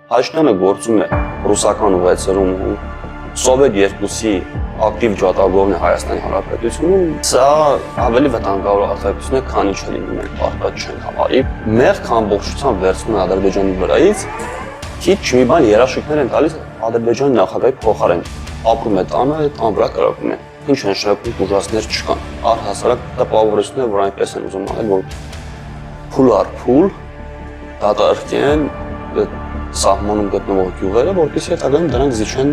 Փաշինյանը գործում է ռուսական ուղեցրում ու Սովետ երկուսի ակտիվ ջատագովն է Հայաստանի Հանրապետությունում, սա ավելի վտանգավոր արտահայտություն է, քան ինչ լինի մենք պարտադիր չենք համարի։ Մեղք ամբողջությամբ վերցնում են Ադրբեջանի վրայից, քիչ մի բան երաշխիքներ են տալիս Ադրբեջանի նախագահի փոխարեն։ Ապրում է տանը, տան վրա կրակում է։ Ինչ են շարունակում ուժասներ չկան։ Առհասարակ տպավորությունն է, որ այնպես են ուզում անել, որ փուլ առ փուլ դատարկեն սահմանում գտնվող գյուղերը, որպեսզի հետագայում դրանք զիջեն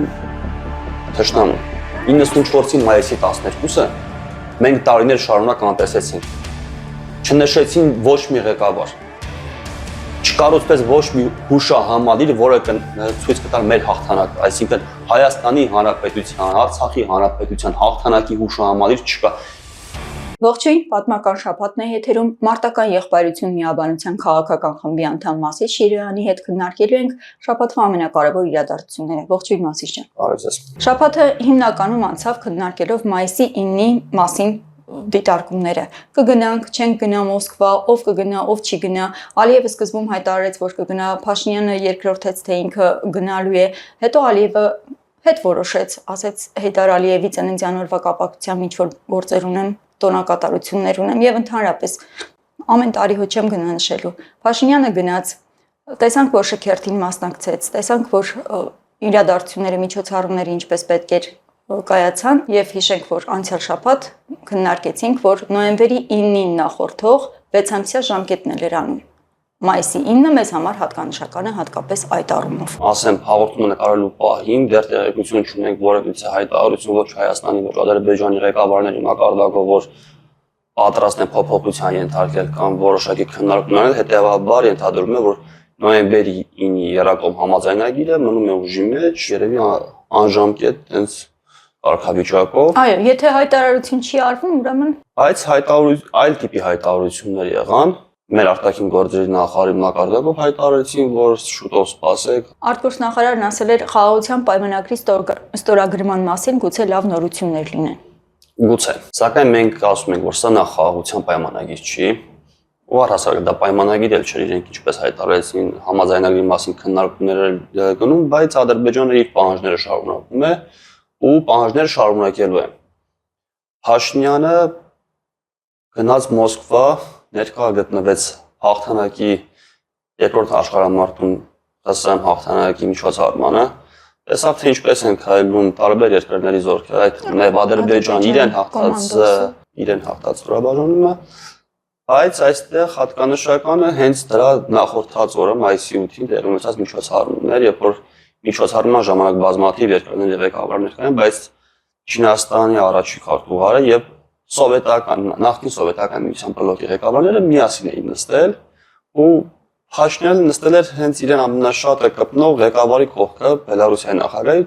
թշնամուն։ 94-ի մայիսի 12-ը մենք տարիներ շարունակ անտեսեցինք։ Չնշեցին ոչ մի ղեկավար։ Չկառուցվեց ոչ մի հուշահամալիր, որը ցույց կտար մեր հաղթանակը, այսինքն Հայաստանի Հանրապետության, Արցախի Հանրապետության հաղթանակի հուշահամալիր չկա։ Ողջույն, պատմական շաբաթն է եթերում, մարտական եղբայրություն միաբանության քաղաքական խմբի անդամ Մասիս Շիրյանի հետ քննարկելու ենք շաբաթվա ամենակարևոր իրադարձությունները։ Ողջույն Մասիս ջան։ Բարև ձեզ։ Շաբաթը հիմնականում անցավ քննարկելով մայիսի 9-ի մասին դիտարկումները։ Կգնանք, չենք գնա Մոսկվա, ով կգնա, ով չի գնա։ Ալիևը սկզբում հայտարարեց, որ կգնա, Փաշինյանը երկրորդեց, թե ինքը գնալու է։ Հետո Ալիևը հետ որոշեց, ասեց Հեյդար Ալիևի ծննդյան օրվա կապակցությամբ ինչ որ գործեր ունեմ, տոնակատարություններ ունեմ եւ ընդհանրապես ամեն տարի հո չեմ գնա նշելու։ Փաշինյանը գնաց, տեսանք, որ շքերթին մասնակցեց, տեսանք, որ իրադարձությունները միջոցառումները ինչպես պետք էր կայացան եւ հիշենք, որ անցյալ շաբաթ քննարկեցինք, որ նոյեմբերի 9-ին նախորդող 6-ամսյա ժամկետն էր անում։ Մայիսի 9-ը մեզ համար հատկանշական է, հատկապես այդ առումով։ Ասեմ, հաղորդումը նկարելու պահին դեռ տեղեկություն չունենք որևիցե հայտարարություն ոչ Հայաստանի, ոչ Ադրբեջանի ղեկավարների մակարդակով, որ պատրաստ են փոփոխության ենթարկել կամ որոշակի քննարկումներ անել, հետեւաբար ենթադրվում է, որ նոյեմբերի 9-ի երակոմ համաձայնագիրը մնում է ուժի մեջ, երևի անժամկետ տենց կարգավիճակով։ Այո, եթե հայտարարություն չի արվում, ուրեմն Այս այլ տիպի հայտարարություններ եղան։ Մեր արտաքին գործերի նախարարի մակարդակով հայտարարեցին, որ շուտով սպասեք։ արտգործնախարարն ասել էր խաղաղության պայմանագրի ստորագրման մասին գուցե լավ նորություններ լինեն։ Գուցե, սակայն մենք ասում ենք, որ սա նախ խաղաղության պայմանագիր չի, ու առհասարակ դա պայմանագիր էլ չէր, իրենք ինչպես հայտարարեցին, համաձայնագրի մասին քննարկումներ գնում, բայց Ադրբեջանը իր պահանջները շարունակում է ու պահանջները շարունակելու է։ Փաշինյանը գնաց Մոսկվա, ներկա գտնվեց հաղթանակի երկրորդ աշխարհամարտում ՀՍՀ հաղթանակի միջոցառմանը, տեսավ թե ինչպես են քայլում տարբեր երկրների զորքեր, այդ նաև Ադրբեջան իրեն հաղթած զորաբաժանումը, բայց այստեղ հատկանշականը հենց դրա նախորդած օրը մայիսի 8-ին տեղի ունեցած միջոցառումներ, երբ որ միջոցառման ժամանակ բազմաթիվ երկրների ղեկավարներ կային, բայց Չինաստանի առաջին քարտուղարը եւ նախկին սովետական միության բլոկի ղեկավարները միասին էին նստել ու Փաշինյանը նստել էր հենց իրեն ամենաշատը կպնող ղեկավարի կողքը Բելարուսիայի նախագահի,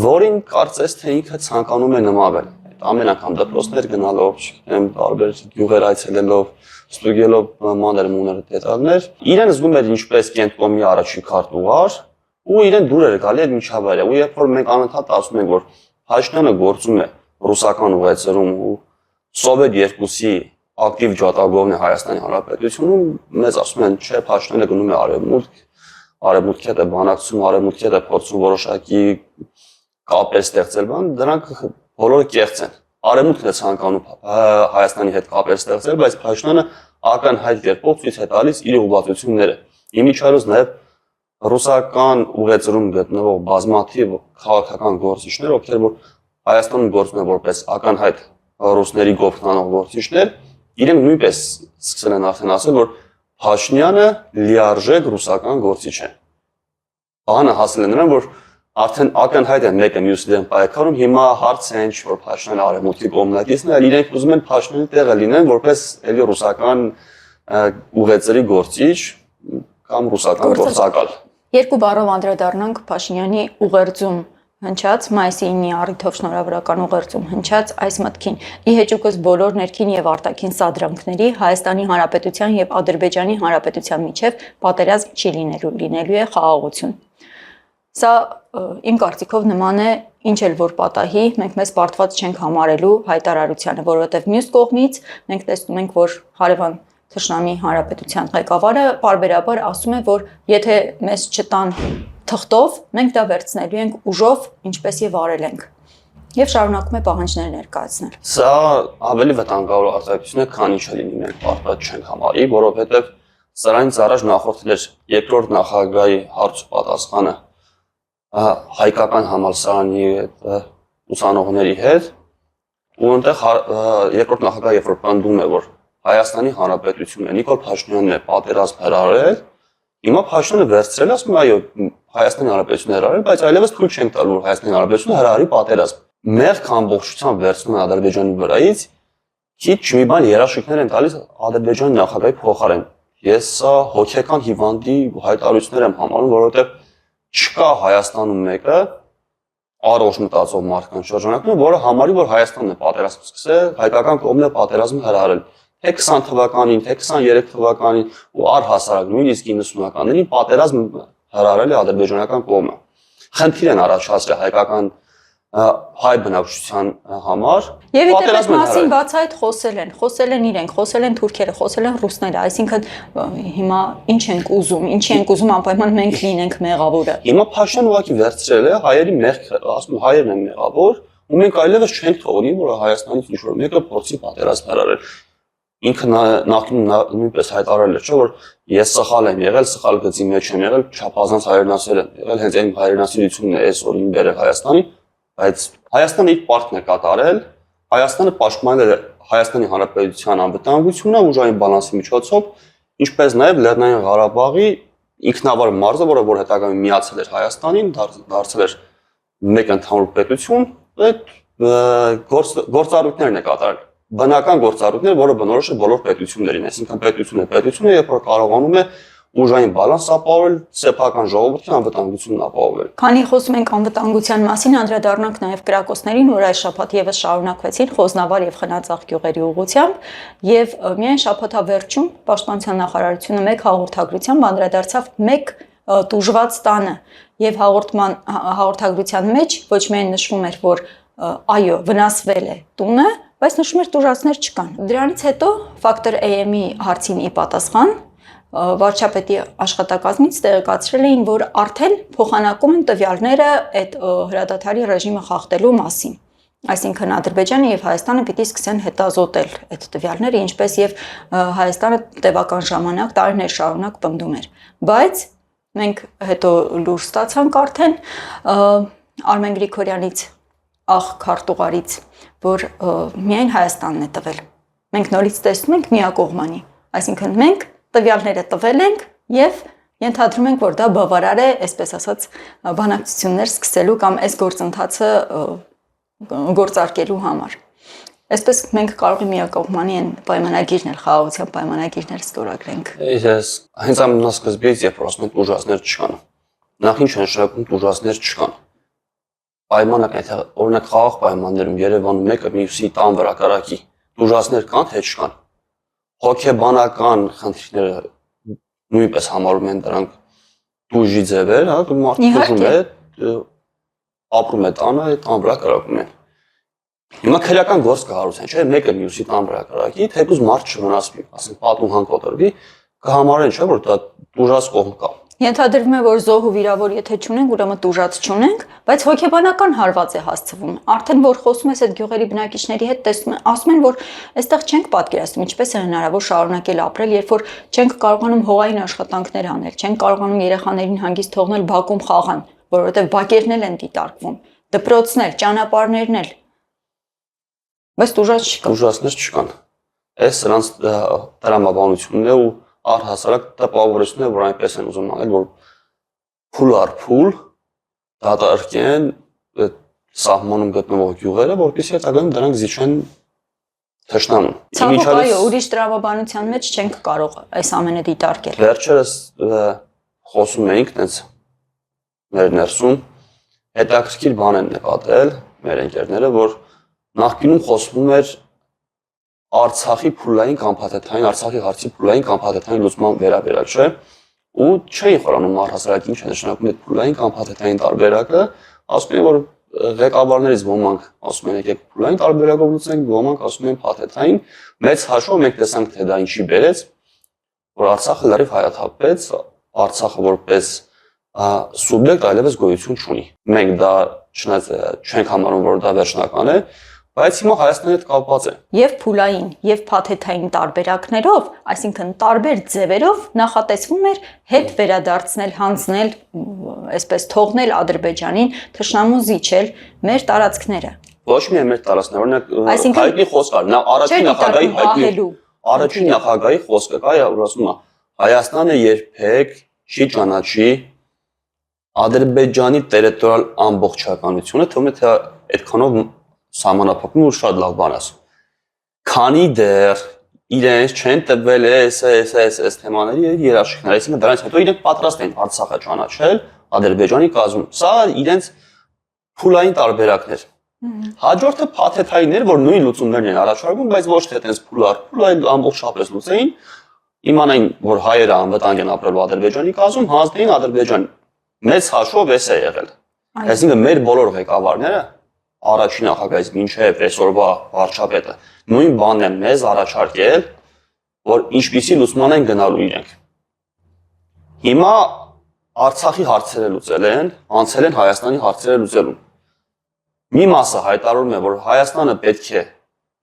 որին կարծես թե ինքը ցանկանում է նմանվել։ Ամեն անգամ դպրոցներ գնալով, չգիտեմ, տարբեր գյուղեր այցելելով, ստուգելով մանր-մունր դետալներ, իրեն զգում էր ինչպես Կենտկոմի առաջին քարտուղար ու իրեն դուր էր գալի այդ միջավայրը։ Ու երբ որ մենք անընդհատ ասում ենք, որ Փաշինյանը գործում է ռուսական ուղեցրում ու Սովետ երկուսի ակտիվ ջատագովն է Հայաստանի Հանրապետությունում, մեզ ասում են, չէ, Փաշինյանը գնում է արևմուտք հետ է բանակցում, արևմուտքի հետ է փորձում որոշակի կապեր ստեղծել, դրանք բոլորը կեղծ են։ Արևմուտքն է ցանկանում Հայաստանի հետ կապեր ստեղծել, բայց Փաշինյանը ակնհայտ կերպով ցույց է տալիս իր ուղղվածությունները։ Իմիջիայլոց նաև ռուսական ուղեցրում գտնվող բազմաթիվ քաղաքական գործիչներ, ովքեր որ Հայաստանում գործում են որպես ակնհայտ ռուսների գովքնանող գործիչներ, իրենք նույնպես սկսել են արդեն ասել, որ Փաշինյանը լիարժեք ռուսական գործիչ է։ Բանը հասել է նրան, որ արդեն ակնհայտ է մեկը մյուսի դեմ պայքարում, հիմա հարց է ինչ որ Փաշինյանը արևմուտքի կողմնակիցն է, իրենք ուզում են Փաշինյանի տեղը լինեն որպես էլի ռուսական ուղեցրի գործիչ կամ ռուսական գործակալ։ Երկու բառով անդրադառնանք Փաշինյանի ուղերձում հնչած մայիսի 9-ի առիթով շնորհավորական ուղերձում հնչած այս մտքին՝ ի հեճուկս բոլոր ներքին եւ արտաքին սադրանքների Հայաստանի Հանրապետության եւ Ադրբեջանի Հանրապետության միջև պատերազմ չի լինելու է խաղաղություն։ Սա իմ կարծիքով նման է ինչ էլ որ պատահի, մենք մեզ պարտված չենք համարելու հայտարարությանը, որովհետեւ մյուս կողմից մենք տեսնում ենք, որ հարևան Թշնամի Հանրապետության ղեկավարը պարբերաբար ասում է, որ եթե մեզ չտան թղթով, մենք դա վերցնելու ենք ուժով, ինչպես եւ արել ենք։ Եվ շարունակում է պահանջներ ներկայացնել։ Սա ավելի վտանգավոր արտահայտություն է, քան ինչը լինի մենք պարտված չենք համարի, որովհետեւ սրանից առաջ նախորդել էր երկրորդ նախագահի հարց ու պատասխանը հայկական համալսարանի ուսանողների հետ, ու այնտեղ երկրորդ նախագահը երբ որ պնդում է, որ Հայաստանի Հանրապետությունը Նիկոլ Փաշինյանն է պատերազմ հրահրել, հիմա Փաշինյանը վերցրել ասում այո Հայաստանի Հանրապետությունը հրահրել, բայց այլևս թույլ չենք տալու որ Հայաստանի Հանրապետությունը հրահրի պատերազմ։ Մեղք ամբողջությամբ վերցնում են Ադրբեջանի վրայից, քիչ մի բան երաշխիքներ են տալիս Ադրբեջանի նախագահի փոխարեն։ Ես սա հոգեկան հիվանդի հայտարարություններ եմ համարում, որովհետև չկա Հայաստանում մեկը առողջ մտածող մարդկանց շրջանակում, որը համարի, որ Հայաստանն է պատերազմ սկսել, հայկական կողմն է պատերազմը հրահրել։ Թե 20 թվականին, թե 23 թվականին ու առհասարակ նույնիսկ 90-ականներին պատերազմ հրահրել է ադրբեջանական կողմը։ Խնդիր են առաջացրել հայկական հայ բնակչության համար։ Եվ այդպես մասին բացահայտ խոսել են իրենք, խոսել են թուրքերը, խոսել են ռուսները, այսինքն հիմա ինչ ենք ուզում, ինչի ենք ուզում անպայման մենք լինենք մեղավորը։ Հիմա Փաշինյանը ուղղակի վերցրել է հայերի մեղքը, ասում հայերն են մեղավոր, ու մենք այլևս չենք թողնի, որ Հայաստանից ինչ-որ մեկը փորձի պատերազմ հրահրել։ Ինքը նախկինում նույնպես հայտարարել էր, չէ՞ որ ես սխալ եմ եղել, սխալ գծի մեջ եմ եղել, չափազանց հայրենասեր եմ եղել, հենց այն հայրենասիրությունն է այսօր ին բերել Հայաստանի, բայց Հայաստանը իր պարտքն է կատարել, Հայաստանը պաշտպանել է Հայաստանի Հանրապետության անվտանգությունը ուժային բալանսի միջոցով, ինչպես նաև Լեռնային Ղարաբաղի ինքնավար մարզը, որը հետագայում միացել էր Հայաստանին, դարձել էր մեկ ընդհանուր պետություն, այդ գործառույթներն է կատարել։ Բնական գործառույթներ, որը բնորոշ է բոլոր պետություններին, այսինքն պետությունը, երբ որ կարողանում է ուժային բալանս ապահովել, սեփական ժողովրդի անվտանգությունն ապահովել։ Քանի խոսում ենք անվտանգության մասին, անդրադառնանք նաև կրակոցներին, որ այս շաբաթ եւս շարունակվեցին Խոզնավար եւ Խնածաղ գյուղերի ուղղությամբ, եւ միայն շաբաթավերջում Պաշտպանության նախարարությունը մեկ հաղորդագրությամբ անդրադարձավ մեկ տուժված տանը եւ հաղորդագրության մեջ ոչ միայն նշվում էր, որ այո, վնասվել է տունը, բայց նշում էր տուժածներ չկան։ Դրանից հետո Factor AM-ի հարցին ի պատասխան վարչապետի աշխատակազմից տեղեկացրել էին, որ արդեն փոխանակում են տվյալները այդ հրադադարի ռեժիմը խախտելու մասին։ Այսինքն Ադրբեջանը եւ Հայաստանը պիտի սկսեն հետազոտել այդ տվյալները, ինչպես եւ Հայաստանը տևական ժամանակ տարիներ շարունակ պնդում էր։ Բայց մենք հետո լուր ստացանք արդեն Արմեն Գրիգորյանից քարտուղարից, որ միայն Հայաստանն է տվել։ Մենք նորից տեսնում ենք միակողմանի, այսինքն մենք տվյալները տվել ենք եւ ենթադրում ենք, որ դա բավարար է, այսպես ասած, բանակցություններ սկսելու կամ այս գործընթացը գործարկելու համար։ Այսպես մենք կարող ենք միակողմանի են պայմանագիրն էլ խաղաղության պայմանագիրներ ստորագրենք։ Ես հենց ամենասկզբից երբ ասում եմ ուժասներ չկան։ Նախ ինչ նշանակում ուժասներ չկան։ Պայմանակ այդ օրինակ խաղաղ պայմաններում Երևանում մեկը մյուսի տան վրա կարակի ուժասներ կան, թե չկան։ Հոգեբանական խնդիրները նույնպես համարում են դրանք դուժի ձևեր, հա, մարդը դուժում է, ապրում է տանը, այդ տան վրա կարակում են։ Հիմա քրեական գործ կհարուցեն, չէ՞, մեկը մյուսի տան վրա կարակի, թեկուզ մարդ չվնասվի, ասենք պատուհան կոտրվի, կհամարեն, չէ՞, որ դա դուժած կողմ կա։ Ենթադրվում է, որ զոհ ու վիրավոր եթե չունենք, ուրեմն տուժած չունենք, բայց հոգեբանական հարված է հասցվում։ Արդեն որ խոսում ես այդ գյուղերի բնակիչների հետ, տեսնում են, ասում են, որ այստեղ չենք պատկերացնում, ինչպես է հնարավոր շարունակել ապրել, երբ որ չենք կարողանում հողային աշխատանքներ անել, չենք կարողանում երեխաներին հանգիստ թողնել բակում խաղան, որովհետև բակերն էլ են դիտարկվում, դպրոցներ, ճանապարհներն էլ։ Բայց տուժած չկան։ Տուժածներ չկան։ Այս սրանց տրամաբանությունն է ու առհասարակ տպավորությունն է, որ այնպես են ուզում անել, որ փուլ առ փուլ դատարկեն սահմանում գտնվող գյուղերը, որպեսզի հետագայում դրանք զիջեն թշնամուն։ Ցավոք այո, ուրիշ տրամաբանության մեջ չենք կարող այս ամենը դիտարկել։ Վերջերս խոսում էինք տենց մեր ներսում հետաքրքիր բան են նկատել մեր ընկերները, որ նախկինում խոսվում էր Արցախի փուլային կամ փաթեթային, Արցախի հարցի փուլային կամ փաթեթային լուծման վերաբերյալ, չէ՞։ Ու չէին խորանում առհասարակ ինչ է նշանակում այդ փուլային կամ փաթեթային տարբերակը, ասում են, որ ղեկավարներից ոմանք ասում են եկեք փուլային տարբերակով լուծենք, ոմանք ասում են փաթեթային, մեծ հաշվով մենք տեսանք թե դա ինչի բերեց, որ Արցախը լրիվ հայաթափվեց, Արցախը որպես սուբյեկտ այլևս գոյություն չունի։ Մենք դա չնայած չենք համարում, որ դա վերջնական է, բայց հիմա Հայաստանի հետ կապված է։ Եվ փուլային, եւ փաթեթային տարբերակներով, այսինքն տարբեր ձևերով նախատեսվում էր հետ վերադարձնել, հանձնել, այսպես թողնել Ադրբեջանին, թշնամու զիջել մեր տարածքները։ Ոչ միայն մեր տարածքները, օրինակ Այսինքն հայտնի խոսք կար, նա առաջին նախագահի խոսքը կա, որ ասում է Հայաստանը երբեք չի ճանաչի Ադրբեջանի տերիտորիալ ամբողջականությունը, թվում է թե այդքանով սահմանափակում ու շատ լավ բան ասում։ Քանի դեռ իրենց չեն տվել այս թեմաների երաշխիքներ, այսինքն դրանից հետո իրենք պատրաստ են Արցախը ճանաչել Ադրբեջանի կազմում։ Սա իրենց փուլային տարբերակներ։ Հաջորդը փաթեթայիններ, որ նույն լուծումներն են առաջարկում, բայց ոչ թե այդպես փուլ այլ ամբողջապես լուծեին, իմանային, որ հայերը անվտանգ են ապրելու Ադրբեջանի կազմում, հանձնեին Ադրբեջան։ Մեծ հաշվով էս է եղել։ Այսինքն մեր բոլոր ղեկավարները առաջին նախագահից մինչև այսօրվա վարչապետը նույն բանն են մեզ առաջարկել, որ ինչպիսի լուծման են գնալու իրենք։ Հիմա Արցախի հարցերը լուծել են, անցել են Հայաստանի հարցերը լուծելուն։ Մի մասը հայտարարում է, որ Հայաստանը պետք է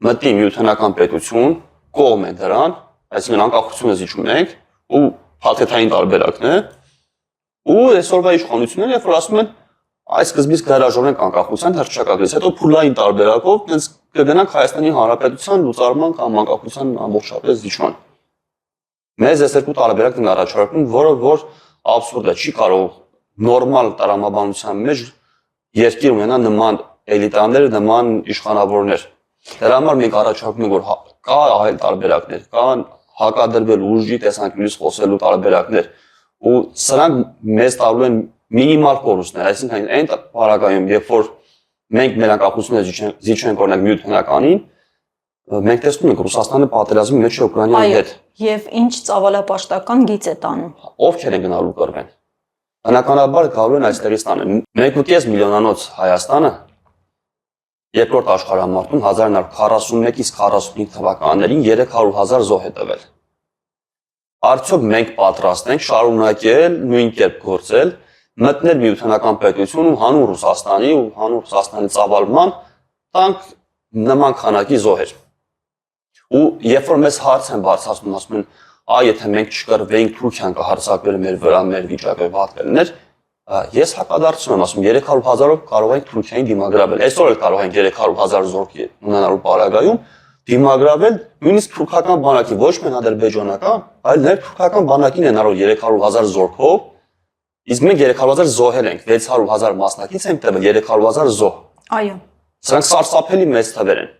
մտնի միութենական պետություն, կողմ է դրան, այսինքն անկախությունը զիջում ենք, ու փաթեթային տարբերակն է, ու այսօրվա իշխանությունները, երբ որ ասում են, այս սկզբից կհրաժարվենք անկախության հռչակագրից, հետո փուլային տարբերակով դες կգնանք Հայաստանի Հանրապետության լուծարման կամ անկախության ամբողջապես զիջման։ Մեզ այս երկու տարբերակն են առաջարկում, որը որ աբսուրդ է, չի կարող նորմալ տրամաբանության մեջ երկիր ունենա նման էլիտաներ, նման իշխանավորներ։ Դրա համար մենք առաջարկում ենք, որ կա այլ տարբերակներ, կան հակադրվել ուժի տեսանկյունից խոսելու տարբերակներ, ու սրանք մեզ տալու են մինիմալ կորուստներ, այսինքն այն պարագայում, երբ որ մենք մեր անկախությունը զիջենք օրինակ միութենականին, մենք տեսնում ենք Ռուսաստանը պատերազմի մեջ է Ուկրաինայի հետ։ Եվ ինչ ծավալապաշտական գիծ է տանում։ Ովքեր են գնալու կռվեն։ Բնականաբար գալու են այստեղից տանը։ 1.5 միլիոնանոց Հայաստանը երկրորդ աշխարհամարտում 1941-ից 45 թվականներին 300,000 զոհ է տվել։ Արդյոք մենք պատրաստ ենք շարունակել նույն կերպ գործել, մտնել միութենական պետություն ու հանուն Ռուսաստանի ու հանուն Ռուսաստանի ծավալման տանք նման քանակի զոհեր։ Ու երբ որ մեզ հարց են բարձրացնում, ասում են, եթե մենք չկռվեինք, Թուրքիան կհարձակվեր մեր վրա, մեր վիճակը վատ կլիներ, ես հակադարձում եմ, ասում 300,000-ով կարող ենք Թուրքիային դիմագրավել։ Այսօր էլ կարող ենք 300,000 զորք ունենալու պարագայում դիմագրավել նույնիսկ թուրքական բանակի, ոչ միայն ադրբեջանական, այլ նաև թուրքական բանակին են արել 300,000 զորքով, իսկ մենք 300,000 զոհեր ենք, 600,000 մասնակից ենք տվել 300,000 զոհ։ Այո։ Սրանք սարսափելի մեծ թվեր են։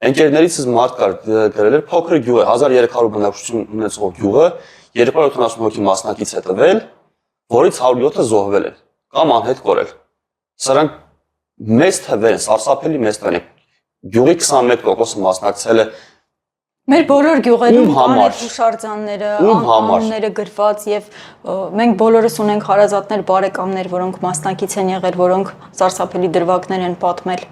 Ընկերներիցս մարդ կար գրել էր փոքր գյուղ է, 1300 բնակչություն ունեցող գյուղը 270 հոգի մասնակից է տվել, որից 107-ը զոհվել են կամ անհետ կորել։ Սրանք մեծ թվեր են, սարսափելի մեծ թվեր են։ Գյուղի 21% մասնակցել է։ Մեր բոլոր գյուղերում կան այդ հուշարձանները, անունները գրված եւ մենք բոլորս ունենք հարազատներ, բարեկամներ, որոնք մասնակից են եղել, որոնք սարսափելի դրվագներ են պատմել։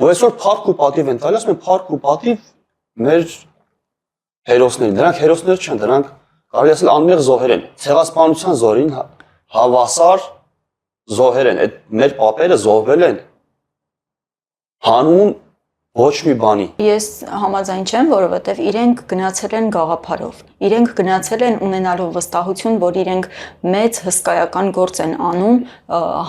Ու այսօր փառք ու պատիվ են տալիս, ասում են փառք ու պատիվ մեր հերոսներին։ Դրանք հերոսներ չեն, դրանք կարելի ասել անմեղ զոհեր են։ Ցեղասպանության զորին հավասար զոհեր են։ Այդ մեր պապերը զոհվել են հանուն ոչ մի բանի։ Ես համաձայն չեմ, որովհետև իրենք գնացել են գաղափարով։ Իրենք գնացել են ունենալու վստահություն, որ իրենք մեծ հսկայական գործ են անում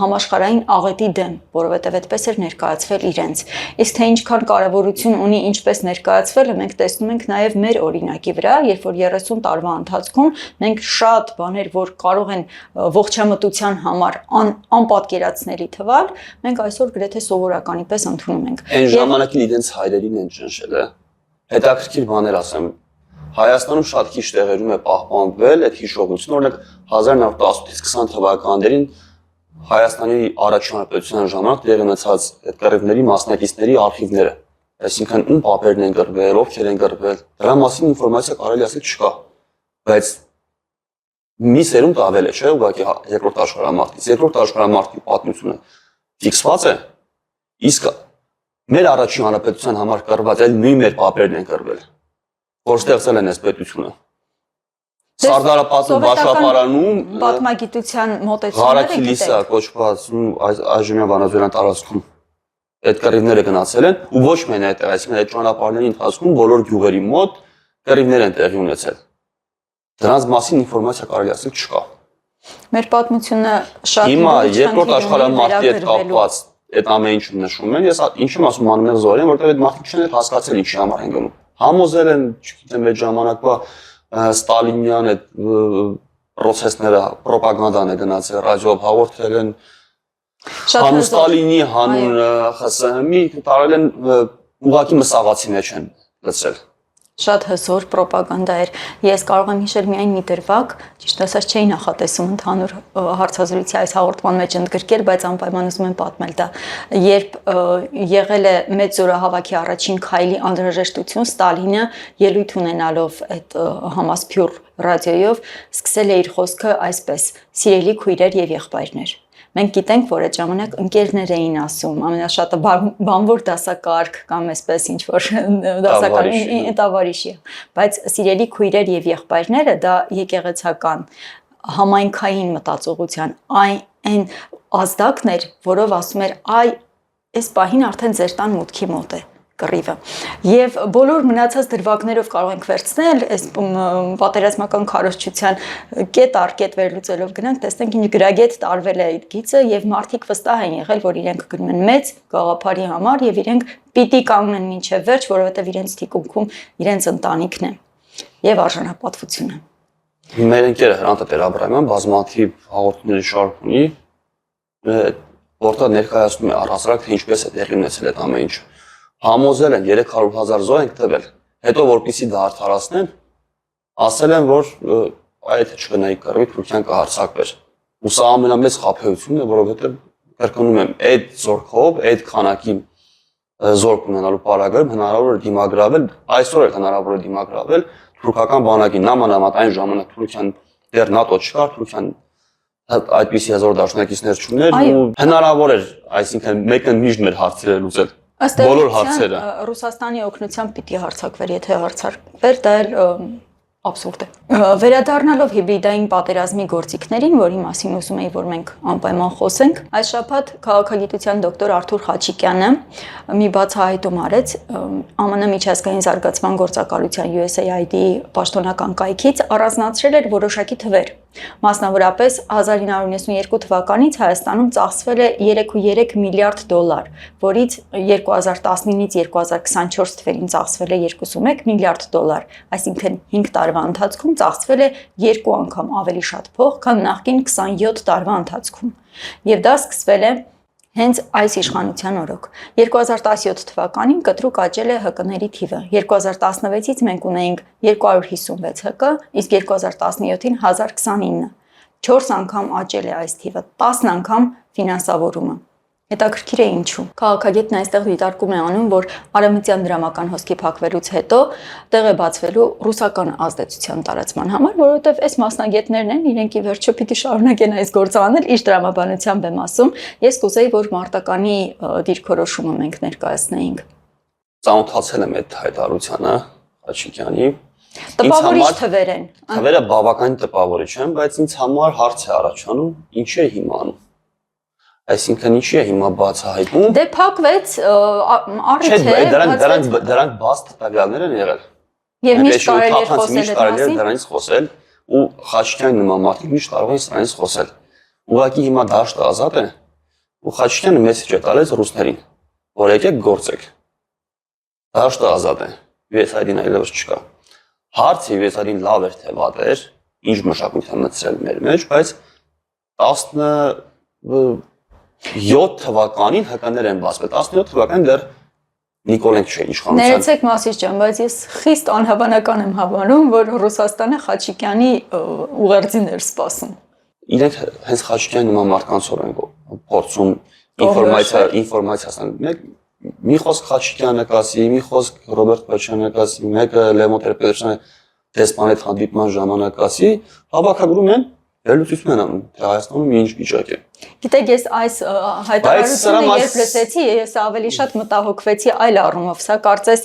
համաշխարհային աղետի դեմ, որովհետև այդպես էր ներկայացվել իրենց։ Իսկ թե ինչքան կարևորություն ունի ինչպես ներկայացվելը, մենք տեսնում ենք նաև մեր օրինակի վրա, երբ որ 30 տարվա ընթացքում մենք շատ բաներ, որ կարող են ողջամտության համար անպատկերացնելի թվալ, մենք այսօր գրեթե սովորականի պես ընդունում ենք։ Այն ժամանակին իրենց հայրերին են ճնշել, հետաքրքիր բաներ ասեմ։ Հայաստանում շատ քիչ տեղերում է պահպանվել այդ հիշողությունը, օրինակ 1918-ից 20 թվականներին Հայաստանի առաջին հանրապետության ժամանակ տեղի ունեցած այդ կռիվների մասնակիցների արխիվները, այսինքն ում պապերն են կռվել, ովքեր են կռվել, դրա մասին ինֆորմացիա կարելի ասել չկա, բայց մի սերունդ ավել է, չէ՞, ուղղակի երկրորդ աշխարհամարտից, երկրորդ աշխարհամարտի պատմությունը ֆիքսված է, իսկ մեր առաջին հանրապետության համար կռված այլ նույն մեր պապերն են կռվել, որ ստեղծել են այս պետությունը։ Սարդարապատում Բաշապարանում պատմագիտության մոտեցումները Ղարաքի լիսա կոչված այժմյան Վանաձորյան տարածքում այդ կռիվները գնացել են ու ոչ միայն այդ, այսինքն այդ ճանապարհների ընթացքում բոլոր գյուղերի մոտ կռիվներ են տեղի ունեցել։ Դրանց մասին ինֆորմացիա կարելի ասել չկա։ Մեր պատմությունը շատ Հիմա երկրորդ աշխարհամարտի հետ կապված այդ ամեն ինչը նշում են, ես ինչի մասում անում եմ զորեն, որտեղ այդ մարդիկ չեն հասկացել ինչի համար են գնում։ Համոզել են, չգիտեմ, այդ ժամանակվա Ստալինյան այդ process-ները ռոպագանդան է գնացել, ռադիոյով հաղորդել են հանուն Ստալինի, հանուն ԽՍՀՄ-ի, տարել են ուղղակի մսաղացի մեջ են լցրել։ Շատ հզոր ռոպագանդա էր։ Ես կարող եմ հիշել միայն մի դրվագ, ճիշտ ասած չէի նախատեսում ընդհանուր հարցազրույցի այս հաղորդման մեջ ընդգրկել, բայց անպայման ուզում եմ պատմել դա։ Երբ եղել է մեծ զորահավաքի առաջին քայլի անհրաժեշտություն, Ստալինը ելույթ ունենալով այդ համասփյուռ ռադիոյով սկսել է իր խոսքը այսպես. «Սիրելի քույրեր եւ եղբայրներ»։ Մենք գիտենք, որ այդ ժամանակ ընկերներ էին ասում, ամենաշատը բանվոր դասակարգ կամ այսպես ինչ որ դասակարգ տավարիշի, բայց սիրելի քույրեր եւ եղբայրները դա եկեղեցական համայնքային մտածողության այն ազդակն էր, որով ասում էր այ այս պահին արդեն ձեր տան մուտքի մոտ է կռիվը։ Եվ բոլոր մնացած դրվագներով կարող ենք վերցնել այս պատերազմական քարոզչության կետ առ կետ վերլուծելով գնանք, տեսնենք ինչ գրագետ տարվել է այդ գիծը եւ մարդիկ վստահ են եղել, որ իրենք գնում են մեծ գաղափարի համար եւ իրենք պիտի կանգնեն մինչեւ վերջ, որովհետեւ իրենց թիկունքում իրենց ընտանիքն է եւ արժանապատվությունը։ Մեր ընկերը Հրանտ Տեր-Աբրահամյան բազմաթիվ հաղորդումների շարք ունի, որտեղ ներկայացնում է առհասարակ թե ինչպես է տեղի ունեցել այդ ամեն ինչը։ Համոզել են 300,000 զոհ ենք տվել, հետո որպեսզի դա արդարացնեն, ասել են, որ այդ չգնայի կռվի Թուրքիան կհարձակվեր։ Ու սա ամենամեծ խաբեությունն է, որովհետև կրկնում եմ, այդ զորքով, այդ քանակի զորք ունենալու պարագայում հնարավոր է դիմագրավել, այսօր էլ հնարավոր է դիմագրավել թուրքական բանակին, նամանավանդ այն ժամանակ Թուրքիան դեռ ՆԱՏՕ չկար, Թուրքիան այդպիսի հզոր դաշնակիցներ չուներ ու հնարավոր էր, այսինքն մեկը միշտ մեր հարցերը լուծել։ Բոլոր հարցերը Ռուսաստանի օգնությամբ պիտի հարձակվեր, եթե հարձակվեր, դա էլ абսուրդ է։ Վերադառնալով հիբրիդային պատերազմի գործիքներին, որի մասին ուզում եի, որ մենք անպայման խոսենք, այս շաբաթ քաղաքագիտության դոկտոր Արթուր Խաչիկյանը մի բացահայտում արեց ԱՄՆ միջազգային զարգացման գործակալության USAID-ի պաշտոնական կայքից, առանձնացրել էր որոշակի թվեր։ Մասնավորապես 1992 թվականից Հայաստանում ծախսվել է 3.3 միլիարդ դոլար, որից 2019-ից 2024 թվերին ծախսվել է 2.1 միլիարդ դոլար, այսինքն 5 տարվա ընթացքում ծախսվել է 2 անգամ ավելի շատ փող, քան նախկին 27 տարվա ընթացքում։ Եվ դա սկսվել է հենց այս իշխանության օրոք։ 2017 թվականին կտրուկ աճել է ՀԿ-ների թիվը։ 2016-ից մենք ունեինք 256 ՀԿ, իսկ 2017-ին 1029։ 4 անգամ աճել է այս թիվը, 10 անգամ ֆինանսավորումը։ Հետաքրքիր է ինչու։ Քաղաքագետն այստեղ դիտարկում է անում, որ արևմտյան դրամական հոսքի փակվելուց հետո տեղ է բացվելու ռուսական ազդեցության տարածման համար, որովհետև այս մասնագետներն են, իրենք ի վերջո պիտի շարունակեն այս գործը անել, իշ դրամաբանությամբ եմ ասում։ Ես կուզեի, որ մարտականի դիրքորոշումը մենք ներկայացնեինք։ Ծանոթացել եմ այդ հայտարարությանը Խաչիկյանի։ Տպավորիչ թվեր են։ Թվերը բավականին տպավորիչ են, բայց ինձ համար հարց է առաջանում, ինչ է հիմա անում։ Այսինքն ինչի է հիմա բացահայտում։ Դե փակվեց, առիթ է, դրանք բաց տվյալներ են եղել։ Եվ միշտ կարելի է խոսել դրանից խոսել ու Խաչիկյանի նման մարդիկ միշտ կարող են սրանից խոսել։ Ուղղակի հիմա դաշտը ազատ է ու Խաչիկյանը մեսեջ է տալիս ռուսներին, որ եկեք գործեք։ Դաշտը ազատ է, USAID-ին այլևս չկա։ Հարցը USAID-ին լավ էր թե վատ էր, ինչ մշակույթ է մտցրել մեր մեջ, բայց 17 թվականին ՀԿ-ներ են բացվել, 17 թվականին դեռ Նիկոլենք չէ իշխանության։ Ներեցեք Մասիս ջան, բայց ես խիստ անհավանական եմ հավանում, որ Ռուսաստանը Խաչիկյանի ուղերձին էր սպասում։ Իրենք հենց Խաչիկյանի նման մարդկանցով են փորձում ինֆորմացիա ստանալ։ Մի խոսք Խաչիկյանը կասի, մի խոսք Ռոբերտ Պաչյանը կասի, մեկը Լևոն Տեր-Պետրոսյանը դեսպանի հետ հանդիպման ժամանակ կասի, հավաքագրում են, վերլուծություն են անում, թե Հայաստանում ինչ վիճակ է։ Գիտեք, ես այս հայտարարությունը երբ լսեցի, ես ավելի շատ մտահոգվեցի այլ առումով, սա կարծես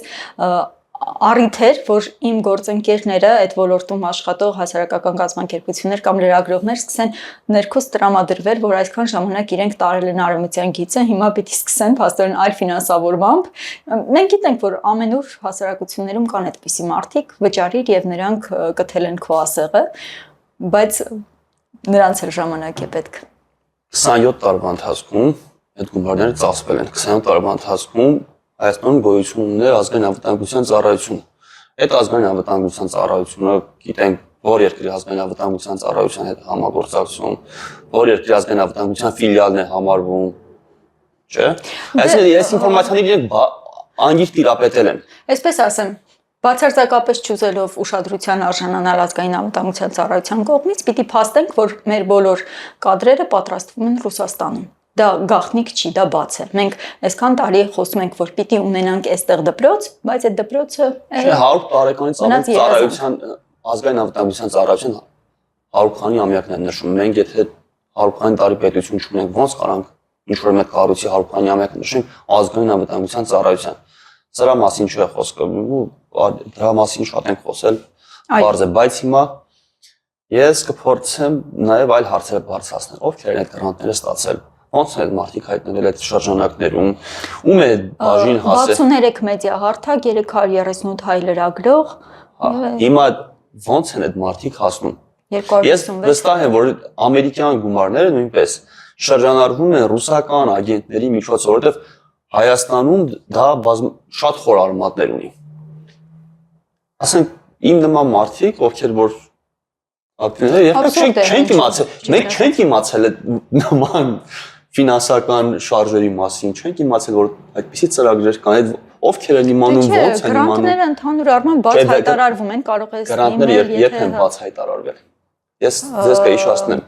առիթ էր, որ իմ գործընկերները, այդ ոլորտում աշխատող հասարակական կազմակերպություններ կամ լրագրողներ սկսեն ներքուս տրամադրվել, որ այսքան ժամանակ իրենք տարել են արևմտյան գիծը, հիմա պիտի սկսեն փաստորեն այլ ֆինանսավորմամբ։ Մենք գիտենք, որ ամենուր հասարակություններում կան այդպիսի մարդիկ, վճարիր եւ նրանք կթել են քո ասեղը, բայց նրանց էլ ժամանակ է պետք։ 27 տարվա ընթացքում այդ գումարները ծախսվել են։ 27 տարվա ընթացքում Հայաստանում գոյություն ունի ազգային անվտանգության ծառայություն։ Այդ ազգային անվտանգության ծառայությունը գիտենք, որ երկրի ազգային անվտանգության ծառայության հետ համագործակցում, որ երկրի ազգային անվտանգության ֆիլիալն է համարվում, չէ՞։ Այսինքն այս ինֆորմացիան իրենք անգիր տիրապետել են։ Այսպես ասեմ, բացարձակապես չուզելով ուշադրության արժանանալ ազգային անվտանգության ծառայության կողմից, պիտի փաստենք, որ մեր բոլոր կադրերը պատրաստվում են Ռուսաստանում։ Դա գաղտնիք չի, դա բաց է։ Մենք այսքան տարի խոսում ենք, որ պիտի ունենանք այստեղ դպրոց, բայց այդ դպրոցը 100 տարեկանից ավելի ծառայության ազգային անվտանգության ծառայության 100 քանի ամյակն են նշում։ Մենք եթե 100 քանի տարի պետություն չունենք, ո՞նց կարանք ինչ-որ մեկ կառույցի 100 քանի ամյակ նշենք ազգային անվտանգության ծառայության։ Սրա մասին չէ խոսքը, դրա մասին շատ ենք խոսել, բարձ է, բայց հիմա ես կփորձեմ նաև այլ հարցեր բարձրացնել։ Ովքեր են այդ գրանտները ստացել։ Ոնց են այդ մարդիկ հայտնվել այդ շրջանակներում, ում է բաժին հասել։ 63 մեդիա հարթակ, 338 հայ լրագրող։ Հիմա ոնց են այդ մարդիկ հասնում։ 256։ Ես վստահ եմ, որ ամերիկյան գումարները նույնպես շրջանառվում են ռուսական ագենտների միջոցով, որովհետև Հայաստանում դա շատ խոր արմատներ ունի։ Ասենք իմ նման մարդիկ, ովքեր որ չենք իմացել, մենք չենք իմացել այդ նման ֆինանսական շարժերի մասին, չենք իմացել, որ այդպիսի ծրագրեր կան, այդ ովքեր են իմանում, ոնց են իմանում։ Գրանտները ընդհանուր առմամբ բաց հայտարարվում են, կարող է գրանտները երբ են բաց հայտարարվել։ Ես ձեզ կհիշեցնեմ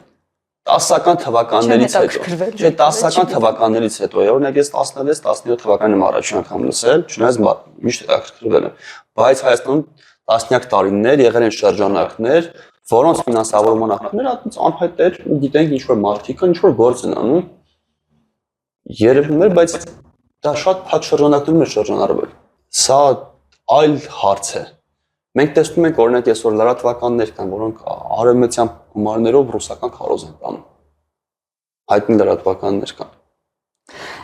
10-ական թվականներից հետո, չէ, 10-ական թվականներից հետո, օրինակ ես 16-17 թվականին եմ առաջին անգամ լսել, չնայած միշտ հետաքրքրվել եմ, բայց Հայաստանում տասնյակ տարիներ եղել են շրջանակներ, որոնց ֆինանսավորման աղբյուրները անհայտ էր ու գիտենք ինչ որ մարդիկ ինչ որ գործ են անում երևում էր, բայց դա շատ փակ շրջանակներում է շրջանառվել։ Սա այլ հարց է։ Մենք տեսնում ենք օրինակ այսօր լրատվականներ կան, որոնք արևմտյան գումարներով ռուսական քարոզ են տանում։ Հայտնի լրատվականներ կան։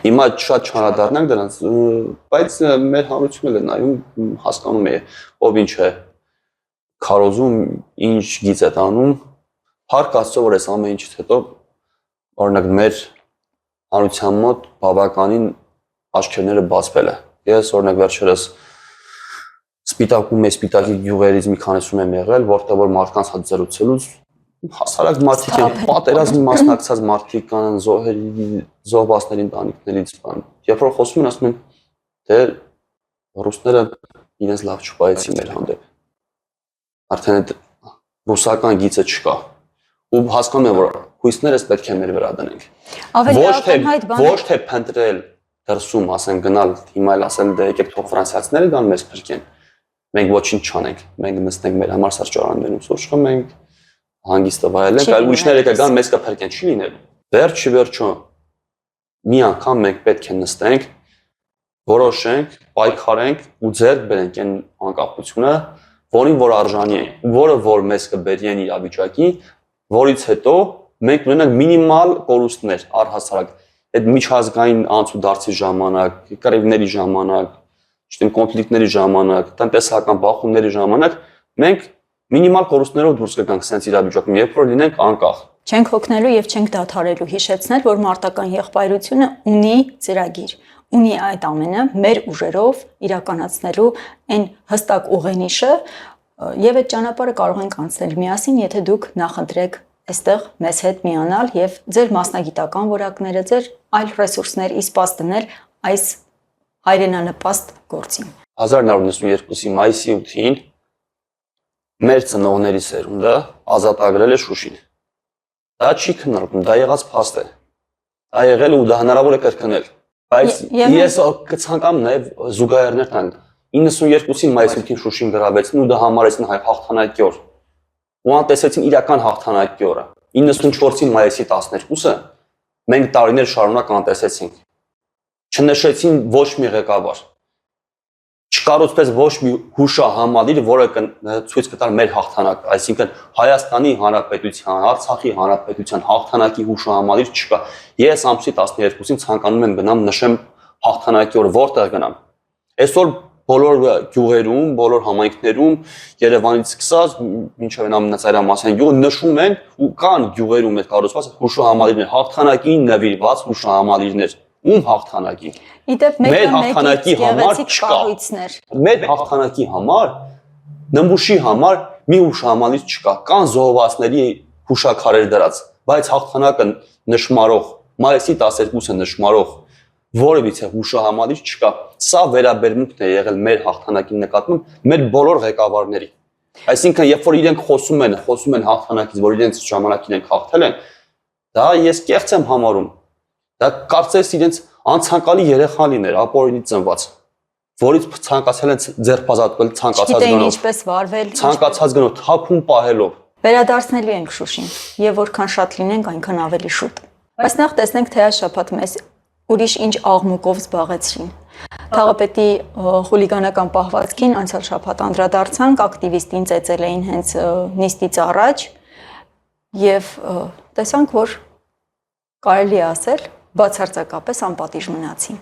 Հիմա շատ չանդրադառնանք դրանց, բայց մեր հանրությունն էլ է նայում, հասկանում է ով ինչ է քարոզում, ինչ գիծ է տանում։ Փառք Աստծո, որ այս ամեն ինչից հետո օրինակ մեր հանրության մոտ բավականին աչքերները բացվել է։ Ես օրինակ վերջերս Սպիտակում է սպիտակի գյուղերից մի քանիսում եմ եղել, որտեղ որ մարդկանց հետ զրուցելուց հասարակ մարդիկ են, պատերազմի մասնակցած մարդիկ կան, զոհվածների ընտանիքներից կան։ Երբ որ խոսում են, ասում են, դե ռուսները իրենց լավ չպայեցին մեր հանդեպ։ Արդեն այդ ռուսական գիծը չկա։ Ու հասկանում եմ, որ հույսներս պետք է մեր վրա դնենք։ Ոչ թե փնտրել դրսում, ասեն գնալ հիմա էլ ասեն դե եկեք թող ֆրանսիացիները գան մեզ փրկեն։ Մենք ոչինչ չանենք, մենք նստենք մեր համար սրճարաններում, սուրճ խմենք, հանգիստը վայելենք, այլ ուրիշները կգան մեզ կփրկեն, չի լինելու։ Վերջի վերջո մի անգամ մենք պետք է նստենք, որոշենք, պայքարենք ու ձեռք բերենք այն անկախությունը, որին որ արժանի ենք, որը որ մեզ կբերի այն իրավիճակի, որից հետո մենք ունենանք մինիմալ կորուստներ առհասարակ այդ միջազգային անցուդարձի ժամանակ, կռիվների ժամանակ, չգիտեմ, կոնֆլիկտների ժամանակ, տնտեսական բախումների ժամանակ մենք մինիմալ կորուստներով դուրս կգանք sense իրավիճակում, երբ որ լինենք անկախ։ Չենք հոգնելու եւ չենք դադարելու հիշեցնել, որ մարտական եղբայրությունը ունի ծրագիր, ունի այդ ամենը մեր ուժերով իրականացնելու այն հստակ ուղենիշը եւ այդ ճանապարհը կարող ենք անցնել միասին, եթե դուք նախընտրեք այստեղ մեզ հետ միանալ եւ ձեր մասնագիտական որակները, ձեր այլ ռեսուրսներ իսպաստ դնել այս հայրենանպաստ գործին։ 1992-ի մայիսի 8-ին մեր ծնողների սերունդը ազատագրել է Շուշին։ Դա չի քննարկվում, դա եղած փաստ է։ Դա եղել ու դա հնարավոր է կրկնել։ Բայց ես կցանկամ նաև զուգահեռներ տանք 92-ին մայիսի 8-ին Շուշին գրավեցին ու դա համարեցին հաղթանակի օր։ Ու անտեսեցին իրական հաղթանակի օրը։ 94-ին մայիսի 12-ը մենք տարիներ շարունակ անտեսեցինք։ Չնշեցին ոչ մի ղեկավար։ չկառուցվեց ոչ մի հուշահամալիր, որը ցույց կտար մեր հաղթանակը, այսինքն Հայաստանի Հանրապետության, Արցախի Հանրապետության հաղթանակի հուշահամալիր չկա։ Ես ամսի 12-ին ցանկանում եմ գնամ նշեմ հաղթանակի օր, որտեղ գնամ։ Այսօր բոլոր գյուղերում, բոլոր համայնքներում Երևանից սկսած մինչև ամենածայրամասային գյուղը նշում են ու կան գյուղերում այդ կառուցված հուշահամալիրներ, հաղթանակին նվիրված հուշահամալիրներ։ Ում հաղթանակի։ Իդեպ մեր հաղթանակի համար չկա։ Մեր հաղթանակի համար նմուշի համար մի հուշահամալիր չկա։ Կան զոհվածների հուշաքարեր դրած, բայց հաղթանակը նշмарող, մայիսի 12-ը նշмарող որևիցե հուշահամալիր չկա։ Սա վերաբերմունքն է եղել մեր հաղթանակի նկատմամբ մեր բոլոր ղեկավարների։ Այսինքն, երբ որ իրենք խոսում են հաղթանակից, որ իրենց ժամանակին են հաղթել են, դա ես կեղծ եմ համարում։ Դա կարծես իրենց անցանկալի երեխա լիներ, ապօրինի ծնված, որից ցանկացել են ձերբազատվել ցանկացած գնով։ Գիտեն ինչպես վարվել, ցանկացած գնով թափում պահելով։ Վերադարձնելու ենք Շուշին, եւ որքան շատ լինենք, այնքան ավելի շուտ։ Բայց նախ տեսնենք, թե այս շաբաթ մեզ ուրիշ ինչ աղմուկով զբաղեցրին։ Թաղապետի խուլիգանական պահվածքին անցյալ շաբաթ անդրադարձանք, ակտիվիստին ծեծել էին հենց նիստից առաջ եւ տեսանք, որ կարելի է ասել բացարձակապես անպատիժ մնացին։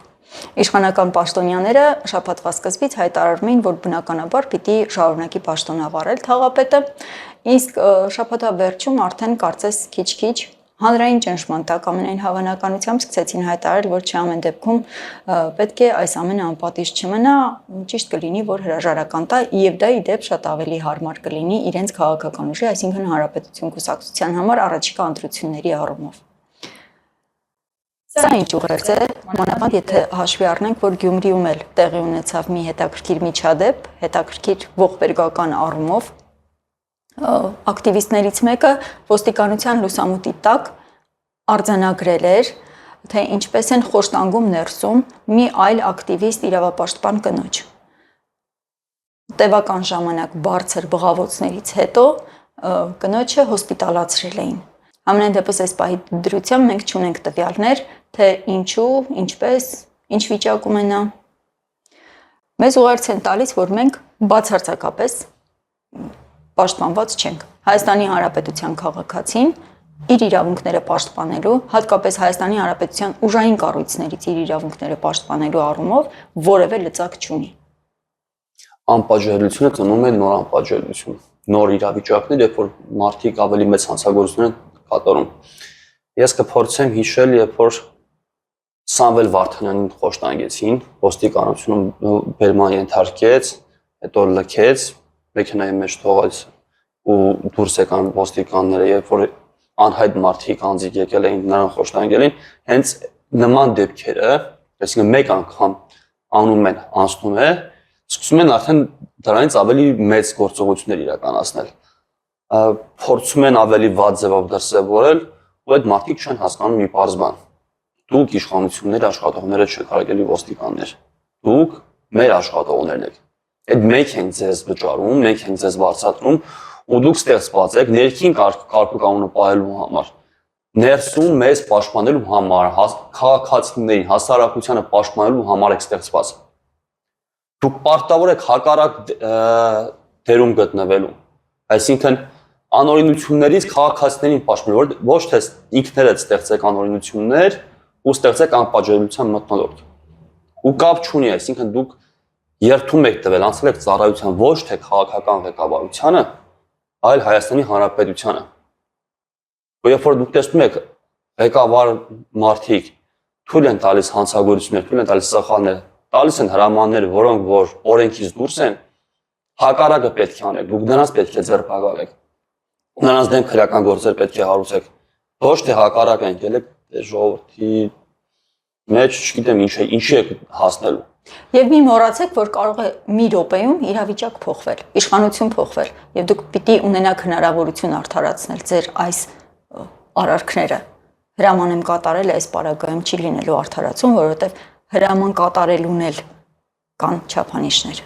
Իշխանական պաշտոնյաները շաբաթվա սկզբից հայտարարում էին, որ բնականաբար պիտի շարունակի պաշտոնավարել Թաղապետը, իսկ շաբաթվա վերջում արդեն կարծես քիչ-քիչ հանրային ճնշման տակ ամենայն հավանականությամբ սկսեցին հայտարարել, որ չի ամեն դեպքում պետք է այս ամենը անպատիժ չմնա, ճիշտ կլինի, որ հրաժարական տա, եւ դա ի դեպ շատ ավելի հարմար կլինի իրենց քաղաքական ուժի, այսինքն Հանրապետություն կուսակցության համար առաջիկա ընտրությունների առումով։ Սա ինչ ուղերձ է, մանավանդ եթե հաշվի առնենք, որ Գյումրիում էլ տեղի ունեցավ մի հետաքրքիր միջադեպ, հետաքրքիր ողբերգական առումով, ակտիվիստներից մեկը ոստիկանության լուսամուտի տակ արձանագրել էր, թե ինչպես են խոշտանգում ներսում մի այլ ակտիվիստ իրավապաշտպան կնոջ։ Տևական ժամանակ բարձր բղավոցներից հետո կնոջը հոսպիտալացրել էին։ Ամենայն դեպս այս պահի դրությամբ մենք չունենք տվյալներ, թե ինչու, ինչպես, ինչ վիճակում է նա։ Մեզ ուղերձ են տալիս, որ մենք բացարձակապես պաշտպանված չենք։ Հայաստանի Հանրապետության քաղաքացին իր իրավունքները պաշտպանելու, հատկապես Հայաստանի Հանրապետության ուժային կառույցներից իր իրավունքները պաշտպանելու առումով որևէ լծակ չունի։ Անպատժելիությունը ծնում է նոր անպատժելիություն, նոր իրավիճակներ, երբ որ մարդիկ ավելի մեծ հանցագործություն են կատարում։ Ես կփորձեմ հիշել, երբ որ Սամվել Վարդանյանին խոշտանգեցին, ոստիկանությունը բերման ենթարկեց, հետո լքեց, մեքենայի մեջ թողեց ու դուրս եկան ոստիկանները, երբ որ անհայտ մարդիկ անձիկ եկել էին նրան խոշտանգել էին, հենց նման դեպքերը, այսինքն մեկ անգամ անում են, անցնում է, սկսում են արդեն դրանից ավելի մեծ գործողություններ իրականացնել։ Փորձում են ավելի վատ ձևով դրսևորել, ու այդ մարդիկ չեն հասկանում մի պարզ բան։ Դուք իշխանությունների աշխատողները չեք, հարգելի ոստիկաններ։ Դուք մեր աշխատողներն եք։ Այդ մենք ենք ձեզ վճարում, մենք ենք ձեզ վարձատրում, ու դուք ստեղծված եք ներքին կարգուկանոնը պահելու համար, ներսում մեզ պաշտպանելու համար, քաղաքացիներին, հասարակությանը պաշտպանելու համար եք ստեղծված։ Դուք պարտավոր եք հակառակ դերում գտնվելու, այսինքն անօրինություններից քաղաքացիներին պաշտպանել, ոչ թե ինքներդ ստեղծեք անօրինություններ ու ստեղծեք անպատժելիության մթնոլորտ։ Ու կապ չունի, այսինքն դուք երթում եք տվել, անցել եք ծառայության ոչ թե քաղաքական ղեկավարությանը, այլ Հայաստանի Հանրապետությանը։ Ու երբ որ դուք տեսնում եք ղեկավար մարդիկ թույլ են տալիս հանցագործություններ, թույլ են տալիս սխալներ, տալիս են հրամաններ, որոնք որ օրենքից դուրս են, հակառակը պետք է անեք, դուք նրանց պետք է ձերբակալեք։ Նրանց դեմ քրեական գործեր պետք է հարուցեք։ Ոչ թե հակառակը եկեք ժողովրդի մեջ, չգիտեմ ինչի եք հասնելու։ Եվ մի մոռացեք, որ կարող է մի րոպեում իրավիճակ փոխվել, իշխանություն փոխվել, եւ դուք պիտի ունենաք հնարավորություն արդարացնել ձեր այս արարքները։ Հրաման եմ կատարել, այս պարագայում չի լինելու արդարացում, որովհետեւ հրաման կատարելուն էլ կան չափանիշներ։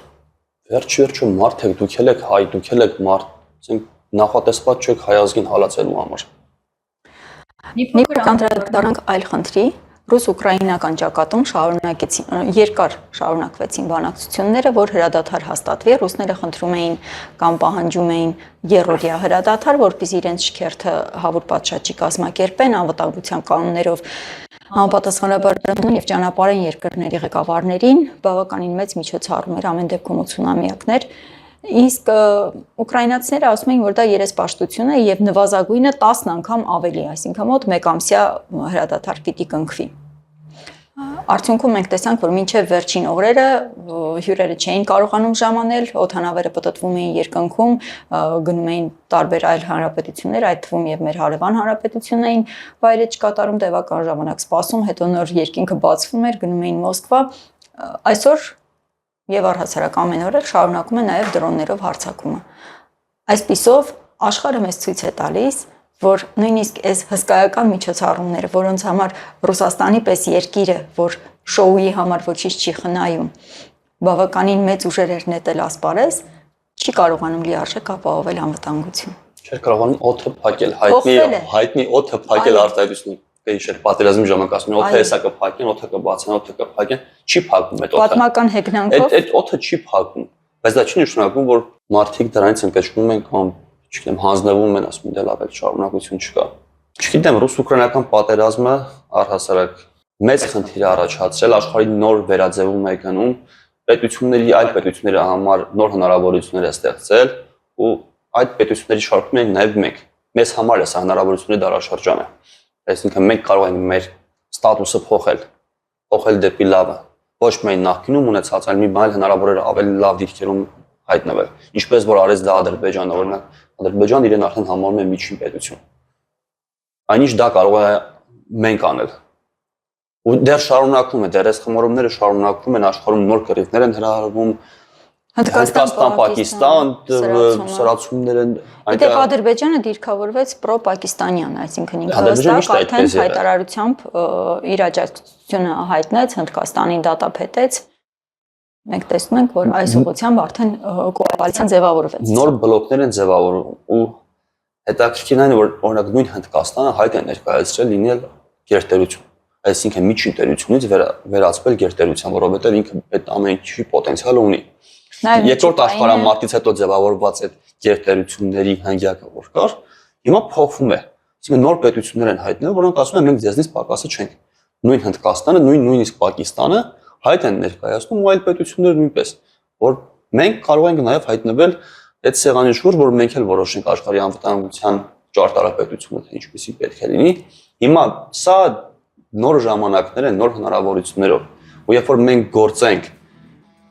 Վերջում մարդ եք, դուք եք հայ, դուք եք մարդ, ասենք նախատեսված չեք հայ ազգին հալածելու համար։ Մի փոքր անդրադառնանք այլ խնդրի, Ռուս-ուկրաինական ճակատում երկար շարունակվեցին բանակցությունները, որ հրադադար հաստատվի։ Ռուսները խնդրում էին կամ պահանջում էին երրորդյա հրադադար, որպեսզի իրենց շքերթը հավուր պատշաճի կազմակերպեն անվտանգության կանոններով համապատասխանաբար դրան եւ ճանապարհային երկրների ղեկավարներին բավականին մեծ միջոցառում էր, ամեն դեպքում 80-ամյակներ։ Իսկ ուկրաինացիները ասում էին, որ դա երեսպաշտություն է եւ նվազագույնը 10 անգամ ավելի, այսինքն մոտ 1 ամսյա հրադադար պիտի կնքվի։ Արդյունքում մենք տեսանք, որ մինչև վերջին օրերը հյուրերը չէին կարողանում ժամանել, օդանավերը պտտվում էին երկնքում, գնում էին տարբեր այլ հանրապետություններ, այդ թվում եւ մեր հարևան հանրապետությունն էին վայրեջ կատարում տևական ժամանակ սպասում, հետո նոր երկինքը բացվում էր, գնում էին Մոսկվա։ Այսօր եւ առհասարակ ամեն օր շարունակում է նաեւ դրոններով հարձակումը։ Այսպիսով աշխարհը մեզ ցույց է տալիս, որ նույնիսկ այս հսկայական միջոցառումները, որոնց համար Ռուսաստանի պես երկիրը, որ շոուի համար ոչինչ չի խնայում, բավականին մեծ ուժեր էր նետել ասպարեզ, չի կարողանում լիարժեք ապահովել անվտանգություն։ Չէր կարողանում օդը փակել, հայտնի օդը փակել արտահայտությունը։ Իշեր պատերազմի ժամանակ ասում են օդը հեսա կփակեն, օդը կբացեն, օդը կփակեն, չի փակվում այդ օդը։ Պատմական հեգնանքով այդ օդը չի փակվում, բայց դա չի նշանակում, որ մարդիկ դրանից ընկճվում են կամ, չգիտեմ, հանձնվում են, ասում են դե լավ է, շարունակություն չկա։ Չգիտեմ, ռուս-ուկրաինական պատերազմը առհասարակ մեծ խնդիր է առաջացրել, աշխարհի նոր վերաձևում է գնում, պետությունների այլ պետությունների համար նոր հնարավորություններ է ստեղծել ու այդ պետությունների շարքում ենք նաև մենք։ Մեզ համար է սա հնարավորությունների դարաշրջանը։ Այսինքն մենք կարող ենք մեր ստատուսը փոխել դեպի լավը։ Ոչ միայն նախկինում ունեցած, այլ մի բան հնարավոր է ավելի լավ դիրքերում հայտնվել։ Ինչպես որ արեց դա Ադրբեջանը, օրինակ Ադրբեջանը իրեն արդեն համարում է միջին պետություն։ Այնինչ դա կարող է մենք անել։ Ու դեռ շարունակվում է, դեռ այս խմորումները շարունակվում են, աշխարհում նոր կռիվներ են հրահրվում, Հնդկաստան, Պակիստան, սրացումներ են։ Դեպ Ադրբեջանը դիրքավորվեց պրո-պակիստանյան, այսինքն ինքը հստակ արդեն հայտարարությամբ իր աջակցությունը հայտնեց, Հնդկաստանին դատապետեց։ Մենք տեսնում ենք, որ այս ուղղությամբ արդեն կոալիցիան ձևավորվեց։ Նոր բլոկներ են ձևավորվում ու հետաքրքիրն այն է, որ օրինակ նույն Հնդկաստանը հայտ է ներկայացրել լինել գերտերություն, այսինքն միջին տերությունից վերածվել գերտերության, որովհետև ինքը այդ ամեն ինչի պոտենցիալ ունի։ Երկրորդ աշխարհամարտից հետո ձևավորված այդ գերտերությունների հանգյակը որ կար, հիմա փոխվում է։ Այսինքն նոր պետություններ են հայտնել, որոնք ասում են մենք ձեզնից պակասը չենք։ Նույն Հնդկաստանը, նույնիսկ Պակիստանը հայտ են ներկայացնում ու այլ պետություններ նույնպես, որ մենք կարող ենք նաև հայտնվել այդ սեղանի շուրջ, որ մենք էլ որոշենք աշխարհի անվտանգության ճարտարապետությունը թե ինչպեսի պետք է լինի։ Հիմա սա նոր ժամանակներ են, նոր հնարավորություններով։ Ու երբ որ մենք գործենք,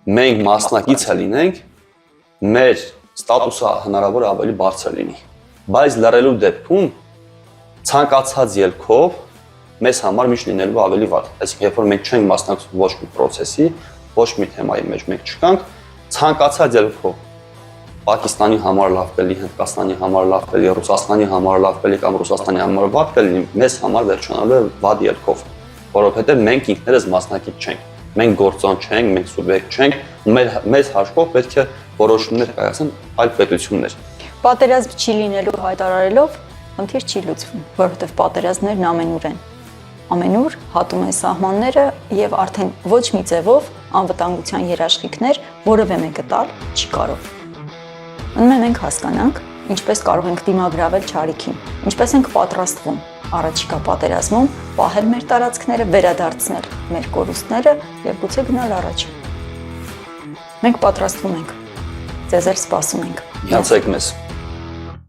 մենք մասնակից լինենք, մեր ստատուսը հնարավոր է ավելի բարձր լինի։ Բայց լռելու դեպքում ցանկացած ելքով մեզ համար միշտ լինելու ավելի վատ։ Այսինքն երբ որ մենք չենք մասնակցում ոչ մի process-ի, ոչ մի թեմայի մեջ մենք չկանք, ցանկացած ելքով Պակիստանի համար լավ կլինի, Հնդկաստանի համար լավ կլինի, Ռուսաստանի համար լավ կլինի կամ Ռուսաստանի համար վատ կլինի, մեզ համար վերջանալու է վատ ելքով, որովհետև մենք ինքներս մասնակից չենք։ Մենք գործոն չենք, մենք սուբյեկտ չենք, մեզ հաշվով պետք է որոշումներ կայացնեն այլ պետություններ։ Պատերազմ չի լինելու հայտարարելով խնդիր չի լուծվում, որովհետև պատերազմներն ամենուր են։ Ամենուր հատում են սահմանները եւ արդեն ոչ մի ձևով անվտանգության երաշխիքներ որևէ մեկը տալ չի կարող։ Անում է մենք հասկանանք, ինչպես կարող ենք դիմագրավել չարիքին, ինչպես ենք պատրաստվում առաջիկա պատերազմում պահել մեր տարածքները, վերադարձնել մեր կորուստները եւ գուցե գնալ առաջ։ Մենք պատրաստվում ենք։ Ձեզ էլ սպասում ենք։ Միացեք մեզ։